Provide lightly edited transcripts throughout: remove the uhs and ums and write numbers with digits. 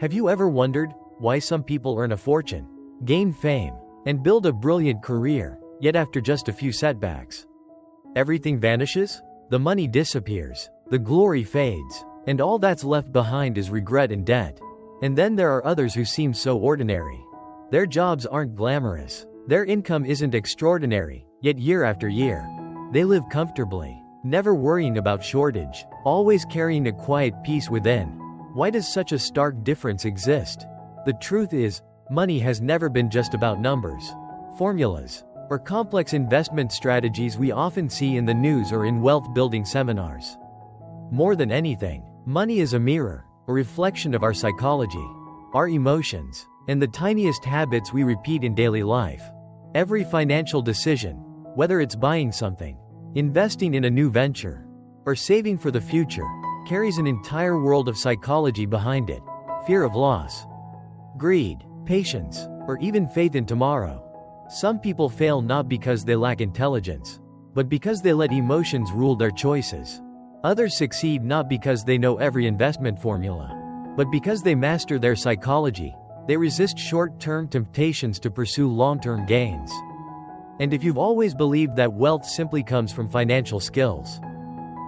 Have you ever wondered why some people earn a fortune, gain fame, and build a brilliant career, yet after just a few setbacks, everything vanishes? The money disappears, the glory fades, and all that's left behind is regret and debt. And then there are others who seem so ordinary. Their jobs aren't glamorous, their income isn't extraordinary, yet year after year, they live comfortably, never worrying about shortage, always carrying a quiet peace within. Why does such a stark difference exist? The truth is, money has never been just about numbers, formulas, or complex investment strategies we often see in the news or in wealth-building seminars. More than anything, money is a mirror, a reflection of our psychology, our emotions, and the tiniest habits we repeat in daily life. Every financial decision, whether it's buying something, investing in a new venture, or saving for the future, carries an entire world of psychology behind it. Fear of loss, greed, patience, or even faith in tomorrow. Some people fail not because they lack intelligence, but because they let emotions rule their choices. Others succeed not because they know every investment formula, but because they master their psychology. They resist short-term temptations to pursue long-term gains. And if you've always believed that wealth simply comes from financial skills,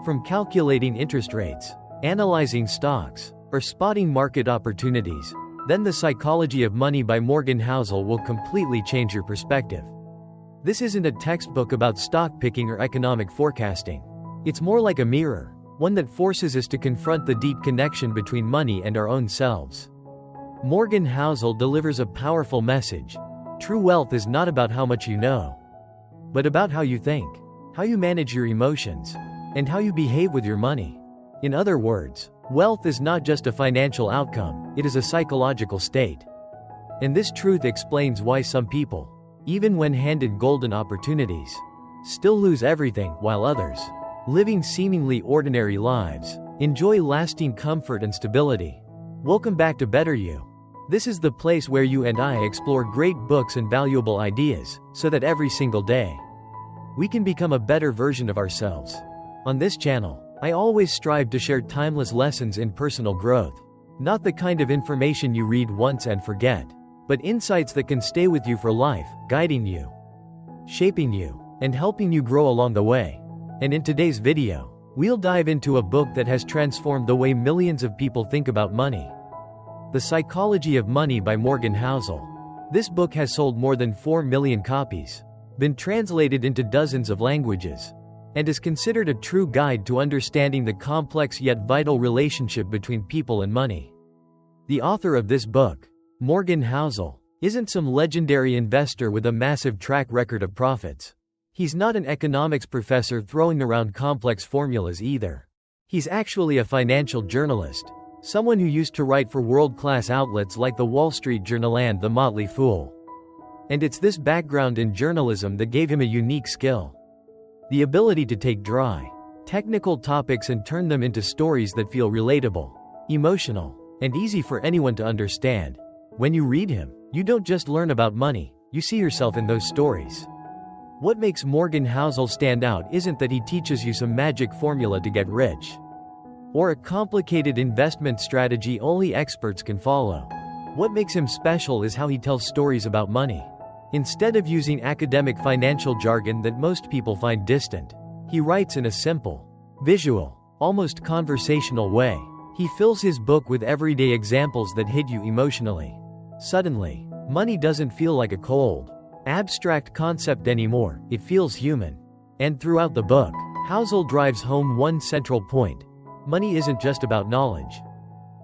from calculating interest rates, analyzing stocks, or spotting market opportunities, then The Psychology of Money by Morgan Housel will completely change your perspective. This isn't a textbook about stock picking or economic forecasting. It's more like a mirror, one that forces us to confront the deep connection between money and our own selves. Morgan Housel delivers a powerful message. True wealth is not about how much you know, but about how you think, how you manage your emotions, and how you behave with your money. In other words, wealth is not just a financial outcome, it is a psychological state. And this truth explains why some people, even when handed golden opportunities, still lose everything, while others, living seemingly ordinary lives, enjoy lasting comfort and stability. Welcome back to Better You. This is the place where you and I explore great books and valuable ideas, so that every single day, we can become a better version of ourselves. On this channel, I always strive to share timeless lessons in personal growth. Not the kind of information you read once and forget, but insights that can stay with you for life, guiding you, shaping you, and helping you grow along the way. And in today's video, we'll dive into a book that has transformed the way millions of people think about money. The Psychology of Money by Morgan Housel. This book has sold more than 4 million copies, been translated into dozens of languages, and is considered a true guide to understanding the complex yet vital relationship between people and money. The author of this book, Morgan Housel, isn't some legendary investor with a massive track record of profits. He's not an economics professor throwing around complex formulas either. He's actually a financial journalist, someone who used to write for world-class outlets like the Wall Street Journal and The Motley Fool. And it's this background in journalism that gave him a unique skill. The ability to take dry, technical topics and turn them into stories that feel relatable, emotional, and easy for anyone to understand. When you read him, you don't just learn about money, you see yourself in those stories. What makes Morgan Housel stand out isn't that he teaches you some magic formula to get rich, or a complicated investment strategy only experts can follow. What makes him special is how he tells stories about money. Instead of using academic financial jargon that most people find distant, he writes in a simple, visual, almost conversational way. He fills his book with everyday examples that hit you emotionally. Suddenly, money doesn't feel like a cold, abstract concept anymore, it feels human. And throughout the book, Housel drives home one central point. Money isn't just about knowledge.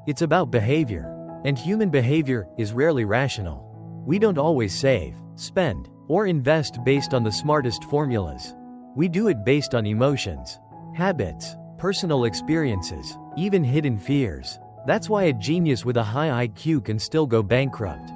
It's about behavior. And human behavior is rarely rational. We don't always save, spend, or invest based on the smartest formulas. We do it based on emotions, habits, personal experiences, even hidden fears. That's why a genius with a high IQ can still go bankrupt,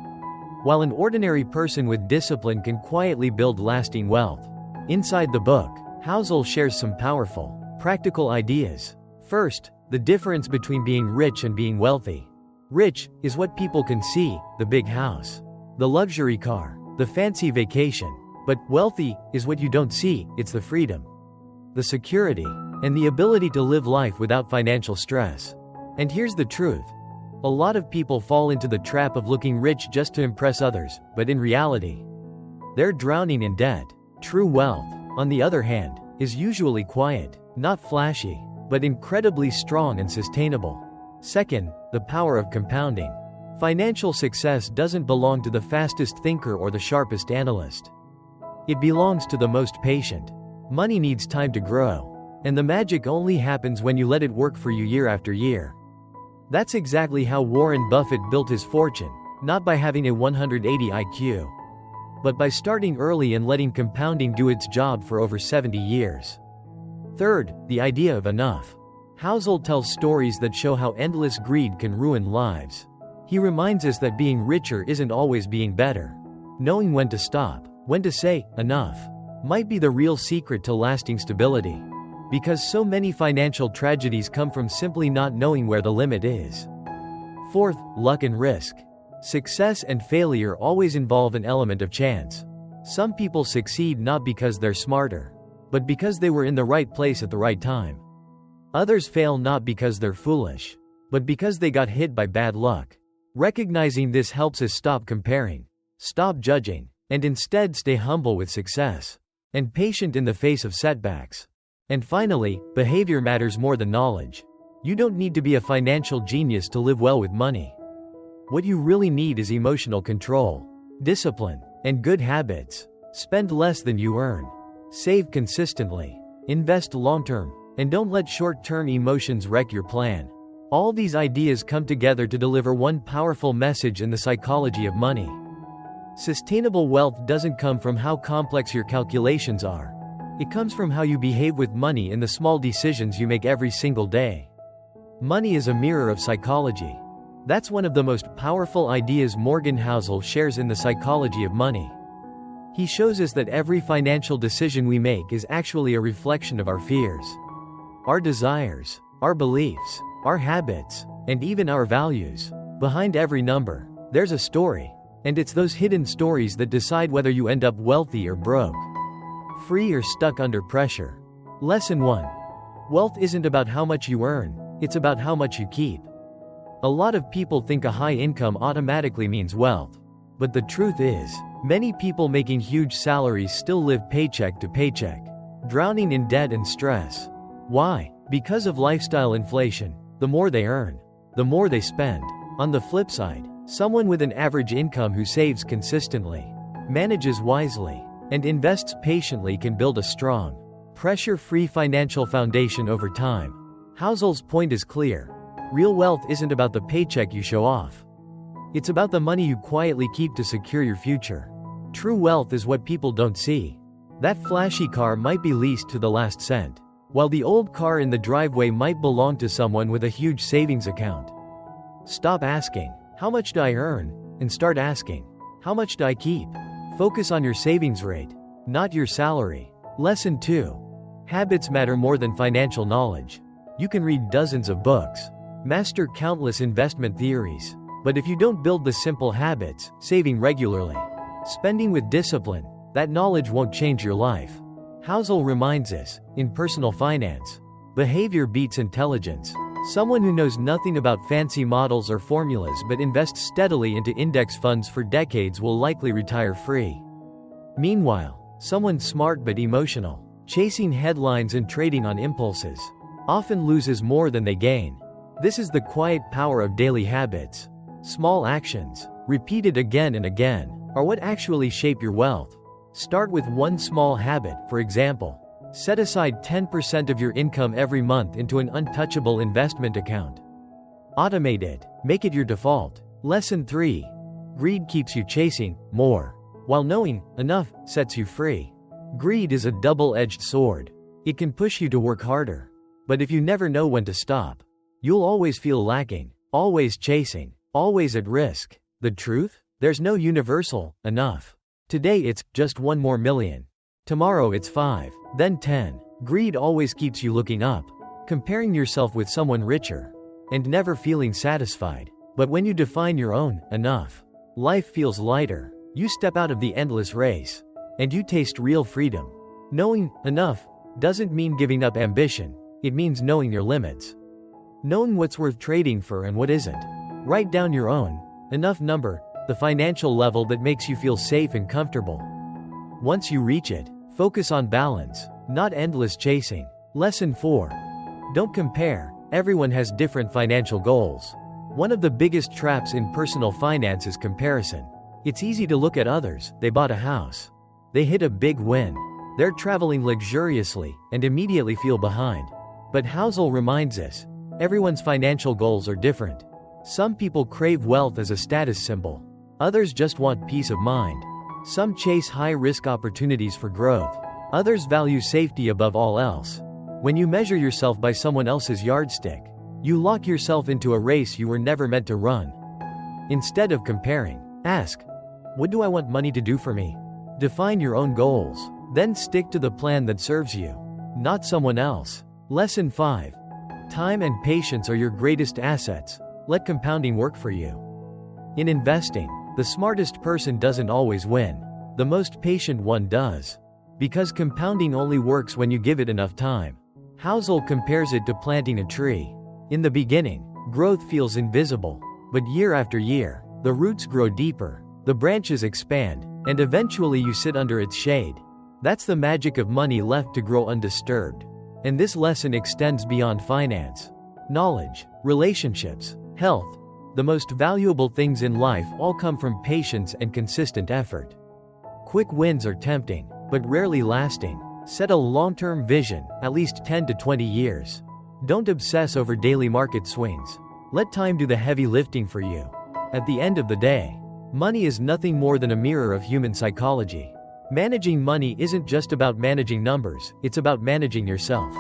while an ordinary person with discipline can quietly build lasting wealth. Inside the book, Housel shares some powerful, practical ideas. First, the difference between being rich and being wealthy. Rich is what people can see, the big house, the luxury car, the fancy vacation. But wealthy is what you don't see, it's the freedom, the security, and the ability to live life without financial stress. And here's the truth. A lot of people fall into the trap of looking rich just to impress others, but in reality, they're drowning in debt. True wealth, on the other hand, is usually quiet, not flashy, but incredibly strong and sustainable. Second, the power of compounding. Financial success doesn't belong to the fastest thinker or the sharpest analyst. It belongs to the most patient. Money needs time to grow, and the magic only happens when you let it work for you year after year. That's exactly how Warren Buffett built his fortune, not by having a 180 IQ, but by starting early and letting compounding do its job for over 70 years. Third, the idea of enough. Housel tells stories that show how endless greed can ruin lives. He reminds us that being richer isn't always being better. Knowing when to stop, when to say, enough, might be the real secret to lasting stability. Because so many financial tragedies come from simply not knowing where the limit is. Fourth, luck and risk. Success and failure always involve an element of chance. Some people succeed not because they're smarter, but because they were in the right place at the right time. Others fail not because they're foolish, but because they got hit by bad luck. Recognizing this helps us stop comparing, stop judging, and instead stay humble with success, and patient in the face of setbacks. And finally, behavior matters more than knowledge. You don't need to be a financial genius to live well with money. What you really need is emotional control, discipline, and good habits. Spend less than you earn. Save consistently. Invest long-term, and don't let short-term emotions wreck your plan. All these ideas come together to deliver one powerful message in the psychology of money. Sustainable wealth doesn't come from how complex your calculations are. It comes from how you behave with money in the small decisions you make every single day. Money is a mirror of psychology. That's one of the most powerful ideas Morgan Housel shares in The Psychology of Money. He shows us that every financial decision we make is actually a reflection of our fears, our desires, our beliefs, our habits, and even our values. Behind every number, there's a story, and it's those hidden stories that decide whether you end up wealthy or broke, free or stuck under pressure. Lesson 1. Wealth isn't about how much you earn, it's about how much you keep. A lot of people think a high income automatically means wealth. But the truth is, many people making huge salaries still live paycheck to paycheck, drowning in debt and stress. Why? Because of lifestyle inflation. The more they earn, the more they spend. On the flip side, someone with an average income who saves consistently, manages wisely, and invests patiently can build a strong, pressure-free financial foundation over time. Housel's point is clear. Real wealth isn't about the paycheck you show off. It's about the money you quietly keep to secure your future. True wealth is what people don't see. That flashy car might be leased to the last cent, while the old car in the driveway might belong to someone with a huge savings account. Stop asking, "How much do I earn?" and start asking, "How much do I keep?" Focus on your savings rate, not your salary. Lesson 2. Habits matter more than financial knowledge. You can read dozens of books, master countless investment theories, but if you don't build the simple habits, saving regularly, spending with discipline, that knowledge won't change your life. Housel reminds us, in personal finance, behavior beats intelligence. Someone who knows nothing about fancy models or formulas but invests steadily into index funds for decades will likely retire free. Meanwhile, someone smart but emotional, chasing headlines and trading on impulses, often loses more than they gain. This is the quiet power of daily habits. Small actions, repeated again and again, are what actually shape your wealth. Start with one small habit, for example. Set aside 10% of your income every month into an untouchable investment account. Automate it, make it your default. Lesson 3. Greed keeps you chasing more, while knowing enough sets you free. Greed is a double-edged sword. It can push you to work harder. But if you never know when to stop, you'll always feel lacking, always chasing, always at risk. The truth? There's no universal enough. Today it's just 1 more million. Tomorrow it's 5, then 10. Greed always keeps you looking up, comparing yourself with someone richer, and never feeling satisfied. But when you define your own enough, life feels lighter. You step out of the endless race, and you taste real freedom. Knowing enough doesn't mean giving up ambition. It means knowing your limits. Knowing what's worth trading for and what isn't. Write down your own enough number, the financial level that makes you feel safe and comfortable. Once you reach it, focus on balance, not endless chasing. Lesson 4. Don't compare. Everyone has different financial goals. One of the biggest traps in personal finance is comparison. It's easy to look at others. They bought a house. They hit a big win. They're traveling luxuriously, and immediately feel behind. But Housel reminds us, everyone's financial goals are different. Some people crave wealth as a status symbol. Others just want peace of mind. Some chase high-risk opportunities for growth. Others value safety above all else. When you measure yourself by someone else's yardstick, you lock yourself into a race you were never meant to run. Instead of comparing, ask, what do I want money to do for me? Define your own goals. Then stick to the plan that serves you, not someone else. Lesson 5. Time and patience are your greatest assets. Let compounding work for you. In investing, the smartest person doesn't always win. The most patient one does. Because compounding only works when you give it enough time. Housel compares it to planting a tree. In the beginning, growth feels invisible. But year after year, the roots grow deeper, the branches expand, and eventually you sit under its shade. That's the magic of money left to grow undisturbed. And this lesson extends beyond finance. Knowledge, relationships, health. The most valuable things in life all come from patience and consistent effort. Quick wins are tempting, but rarely lasting. Set a long-term vision, at least 10 to 20 years. Don't obsess over daily market swings. Let time do the heavy lifting for you. At the end of the day, money is nothing more than a mirror of human psychology. Managing money isn't just about managing numbers, it's about managing yourself.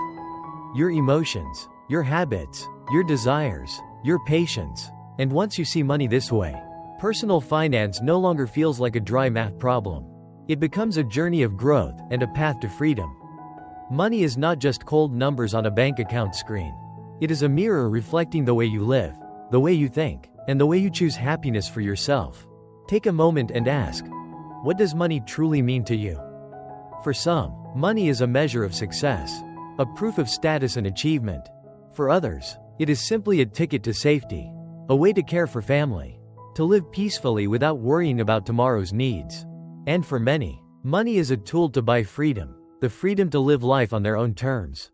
Your emotions, your habits, your desires, your patience. And once you see money this way, personal finance no longer feels like a dry math problem. It becomes a journey of growth and a path to freedom. Money is not just cold numbers on a bank account screen. It is a mirror reflecting the way you live, the way you think, and the way you choose happiness for yourself. Take a moment and ask, what does money truly mean to you? For some, money is a measure of success, a proof of status and achievement. For others, it is simply a ticket to safety, a way to care for family, to live peacefully without worrying about tomorrow's needs. And for many, money is a tool to buy freedom, the freedom to live life on their own terms.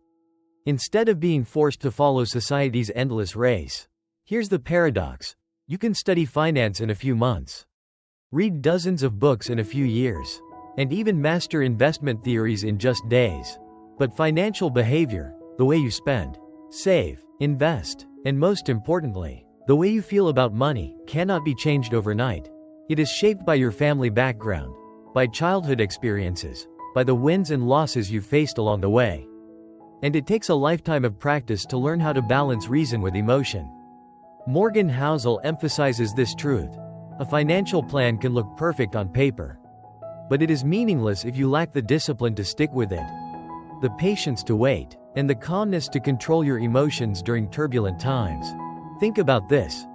Instead of being forced to follow society's endless race. Here's the paradox. You can study finance in a few months, read dozens of books in a few years, and even master investment theories in just days. But financial behavior, the way you spend, save, invest, and most importantly, the way you feel about money, cannot be changed overnight. It is shaped by your family background, by childhood experiences, by the wins and losses you've faced along the way. And it takes a lifetime of practice to learn how to balance reason with emotion. Morgan Housel emphasizes this truth. A financial plan can look perfect on paper, but it is meaningless if you lack the discipline to stick with it, the patience to wait, and the calmness to control your emotions during turbulent times. Think about this.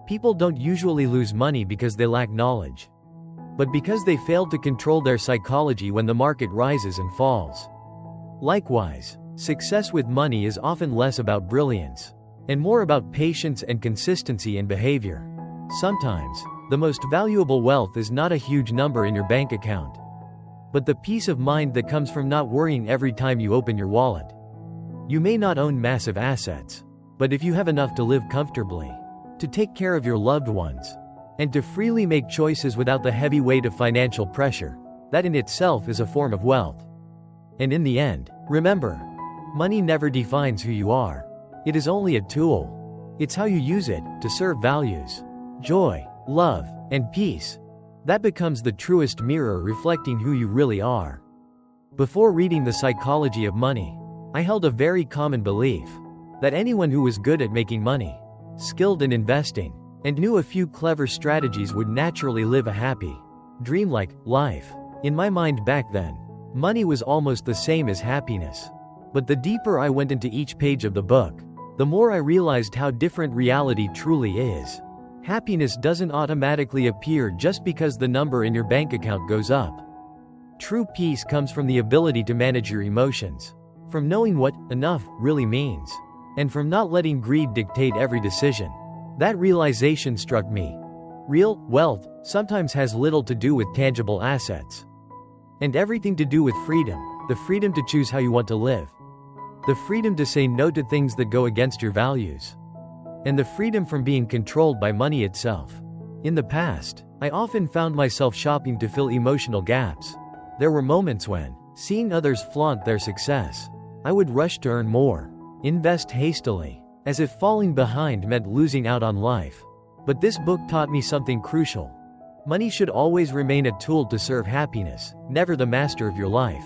People don't usually lose money because they lack knowledge, but because they failed to control their psychology when the market rises and falls. Likewise, success with money is often less about brilliance, and more about patience and consistency in behavior. Sometimes, the most valuable wealth is not a huge number in your bank account, but the peace of mind that comes from not worrying every time you open your wallet. You may not own massive assets, but if you have enough to live comfortably, to take care of your loved ones, and to freely make choices without the heavy weight of financial pressure, that in itself is a form of wealth. And in the end, remember, money never defines who you are. It is only a tool. It's how you use it to serve values, joy, love, and peace. That becomes the truest mirror reflecting who you really are. Before reading The Psychology of Money, I held a very common belief that anyone who was good at making money, skilled in investing, and knew a few clever strategies would naturally live a happy, dreamlike life. In my mind back then, money was almost the same as happiness. But the deeper I went into each page of the book, the more I realized how different reality truly is. Happiness doesn't automatically appear just because the number in your bank account goes up. True peace comes from the ability to manage your emotions, from knowing what enough really means, and from not letting greed dictate every decision. That realization struck me. Real wealth sometimes has little to do with tangible assets, and everything to do with freedom, the freedom to choose how you want to live, the freedom to say no to things that go against your values, and the freedom from being controlled by money itself. In the past, I often found myself shopping to fill emotional gaps. There were moments when, seeing others flaunt their success, I would rush to earn more, invest hastily, as if falling behind meant losing out on life. But this book taught me something crucial. Money should always remain a tool to serve happiness, never the master of your life.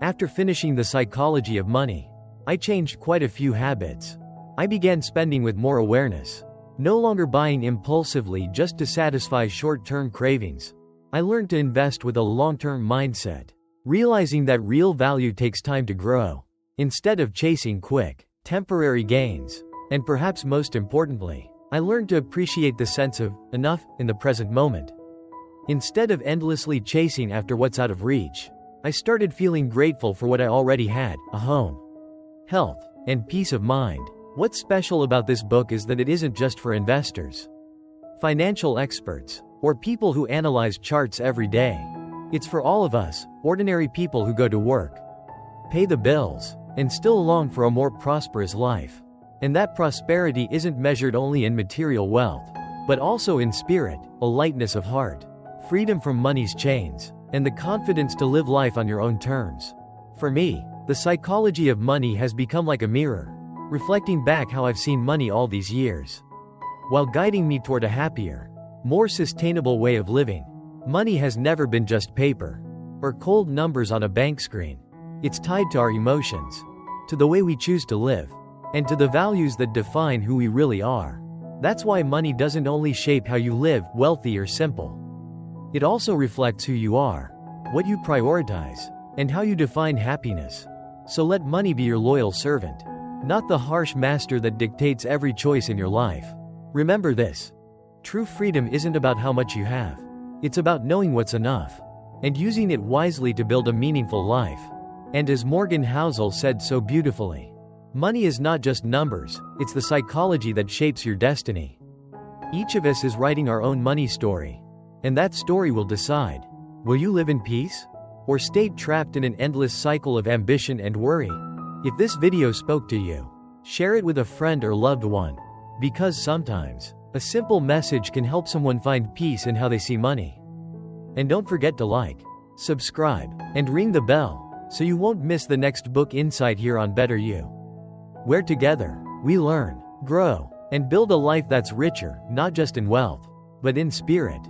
After finishing The Psychology of Money, I changed quite a few habits. I began spending with more awareness, no longer buying impulsively just to satisfy short-term cravings. I learned to invest with a long-term mindset, realizing that real value takes time to grow, instead of chasing quick, temporary gains. And perhaps most importantly, I learned to appreciate the sense of enough in the present moment. Instead of endlessly chasing after what's out of reach, I started feeling grateful for what I already had: a home, health, and peace of mind. What's special about this book is that it isn't just for investors, financial experts, or people who analyze charts every day. It's for all of us, ordinary people who go to work, pay the bills, and still long for a more prosperous life. And that prosperity isn't measured only in material wealth, but also in spirit, a lightness of heart, freedom from money's chains, and the confidence to live life on your own terms. For me, The Psychology of Money has become like a mirror, reflecting back how I've seen money all these years, while guiding me toward a happier, more sustainable way of living. Money has never been just paper, or cold numbers on a bank screen. It's tied to our emotions, to the way we choose to live, and to the values that define who we really are. That's why money doesn't only shape how you live, wealthy or simple. It also reflects who you are, what you prioritize, and how you define happiness. So let money be your loyal servant, not the harsh master that dictates every choice in your life. Remember this: true freedom isn't about how much you have. It's about knowing what's enough, and using it wisely to build a meaningful life. And as Morgan Housel said so beautifully, money is not just numbers, it's the psychology that shapes your destiny. Each of us is writing our own money story, and that story will decide: will you live in peace, or stay trapped in an endless cycle of ambition and worry? If this video spoke to you, share it with a friend or loved one, because sometimes a simple message can help someone find peace in how they see money. And don't forget to like, subscribe, and ring the bell, so you won't miss the next book insight here on Better You, where together, we learn, grow, and build a life that's richer, not just in wealth, but in spirit.